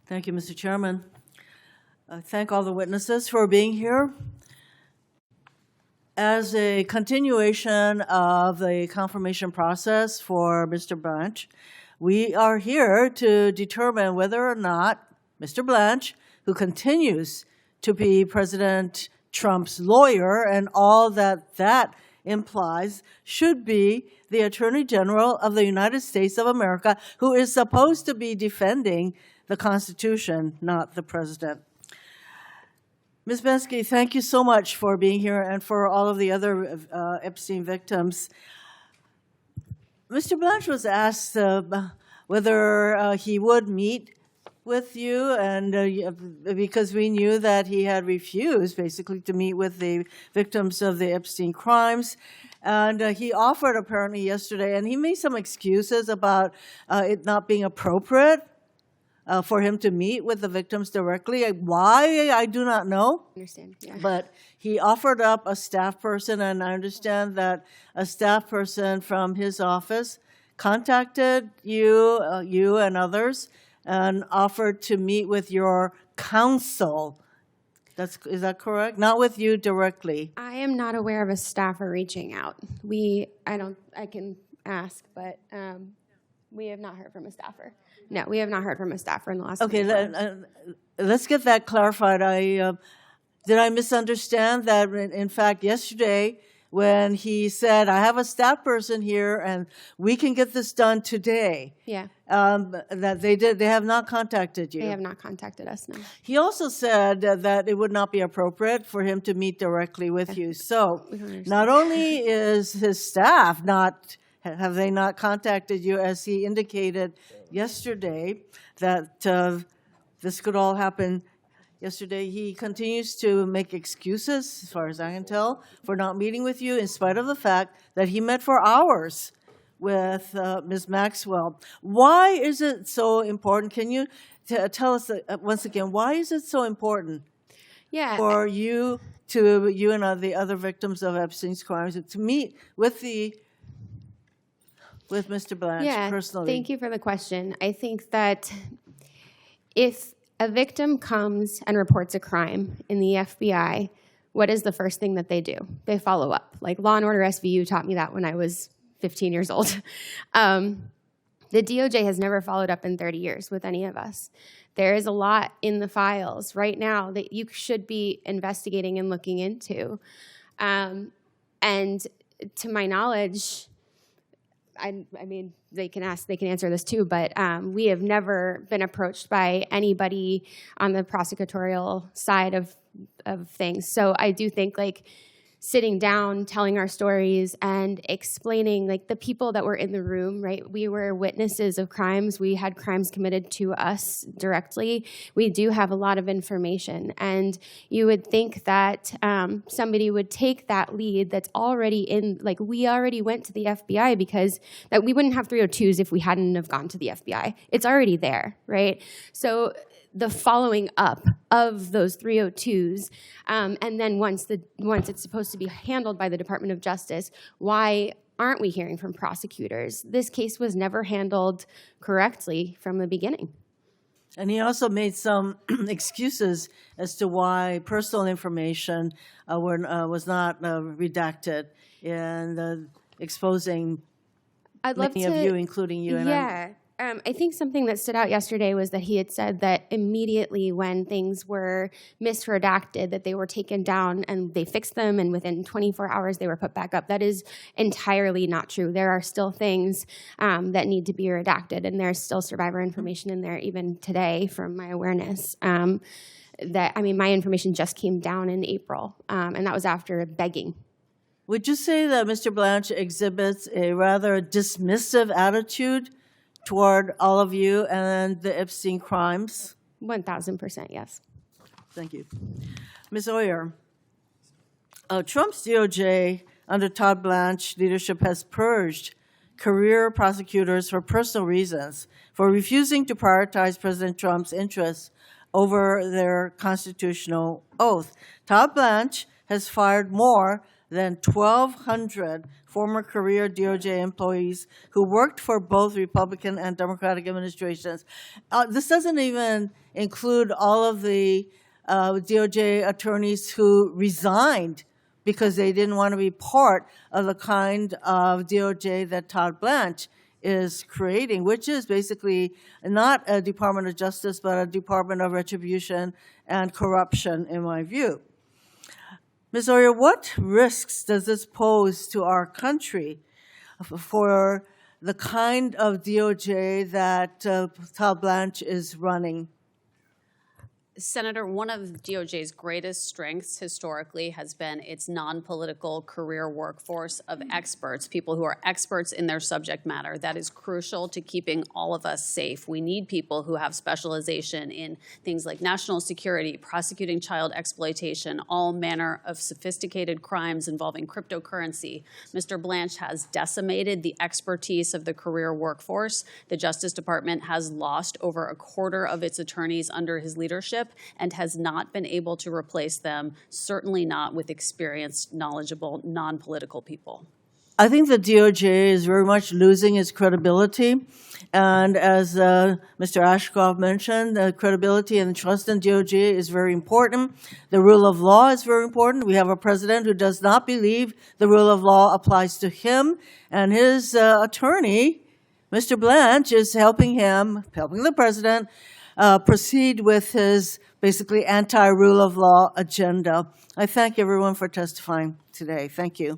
Thank you, Mr. Chairman. I thank all the witnesses for being here. As a continuation of the confirmation process for Mr. Blanch, we are here to determine whether or not Mr. Blanch, who continues to be President Trump's lawyer and all that that implies, should be the Attorney General of the United States of America, who is supposed to be defending the Constitution, not the President. Ms. Bensky, thank you so much for being here and for all of the other Epstein victims. Mr. Blanch was asked whether he would meet with you, and because we knew that he had refused, basically, to meet with the victims of the Epstein crimes. And he offered, apparently, yesterday, and he made some excuses about it not being appropriate for him to meet with the victims directly. Why, I do not know. Understand, yeah. But he offered up a staff person, and I understand that a staff person from his office contacted you and others, and offered to meet with your counsel. Is that correct? Not with you directly. I am not aware of a staffer reaching out. I can ask, but we have not heard from a staffer. No, we have not heard from a staffer in the last. Okay, let's get that clarified. Did I misunderstand that? In fact, yesterday when he said, "I have a staff person here, and we can get this done today." Yeah. That they have not contacted you. They have not contacted us, no. He also said that it would not be appropriate for him to meet directly with you. So not only is his staff have they not contacted you, as he indicated yesterday, that this could all happen yesterday, he continues to make excuses, as far as I can tell, for not meeting with you, in spite of the fact that he met for hours with Ms. Maxwell. Why is it so important? Can you tell us once again, why is it so important for you and the other victims of Epstein's crimes to meet with Mr. Blanch personally? Thank you for the question. I think that if a victim comes and reports a crime in the FBI, what is the first thing that they do? They follow up. Like Law and Order SVU taught me that when I was 15 years old. The DOJ has never followed up in 30 years with any of us. There is a lot in the files right now that you should be investigating and looking into. And to my knowledge, I mean, they can answer this too, but we have never been approached by anybody on the prosecutorial side of things. So I do think, like, sitting down, telling our stories, and explaining, like, the people that were in the room, right? We were witnesses of crimes. We had crimes committed to us directly. We do have a lot of information. And you would think that somebody would take that lead that's already in, like, we already went to the FBI because that we wouldn't have 302s if we hadn't have gone to the FBI. It's already there, right? So the following up of those 302s, and then once it's supposed to be handled by the Department of Justice, why aren't we hearing from prosecutors? This case was never handled correctly from the beginning. And he also made some excuses as to why personal information was not redacted in exposing many of you, including you. And I think something that stood out yesterday was that he had said that immediately when things were misredacted, that they were taken down and they fixed them, and within 24 hours they were put back up. That is entirely not true. There are still things that need to be redacted, and there's still survivor information in there even today, from my awareness. My information just came down in April, and that was after begging. Would you say that Mr. Blanch exhibits a rather dismissive attitude toward all of you and the Epstein crimes? 1,000%, yes. Thank you. Ms. Oyer, Trump's DOJ under Todd Blanch leadership has purged career prosecutors for personal reasons for refusing to prioritize President Trump's interests over their constitutional oath. Todd Blanch has fired more than 1,200 former career DOJ employees who worked for both Republican and Democratic administrations. This doesn't even include all of the DOJ attorneys who resigned because they didn't want to be part of the kind of DOJ that Todd Blanch is creating, which is basically not a Department of Justice, but a Department of Retribution and Corruption, in my view. Ms. Oyer, what risks does this pose to our country for the kind of DOJ that Todd Blanch is running? Senator, one of DOJ's greatest strengths historically has been its non-political career workforce of experts, people who are experts in their subject matter. That is crucial to keeping all of us safe. We need people who have specialization in things like national security, prosecuting child exploitation, all manner of sophisticated crimes involving cryptocurrency. Mr. Blanch has decimated the expertise of the career workforce. The Justice Department has lost over a quarter of its attorneys under his leadership and has not been able to replace them, certainly not with experienced, knowledgeable, non-political people. I think the DOJ is very much losing its credibility. And as Mr. Ashcroft mentioned, credibility and trust in DOJ is very important. The rule of law is very important. We have a president who does not believe the rule of law applies to him. And his attorney, Mr. Blanch, is helping the president, proceed with his basically anti-rule of law agenda. I thank everyone for testifying today. Thank you.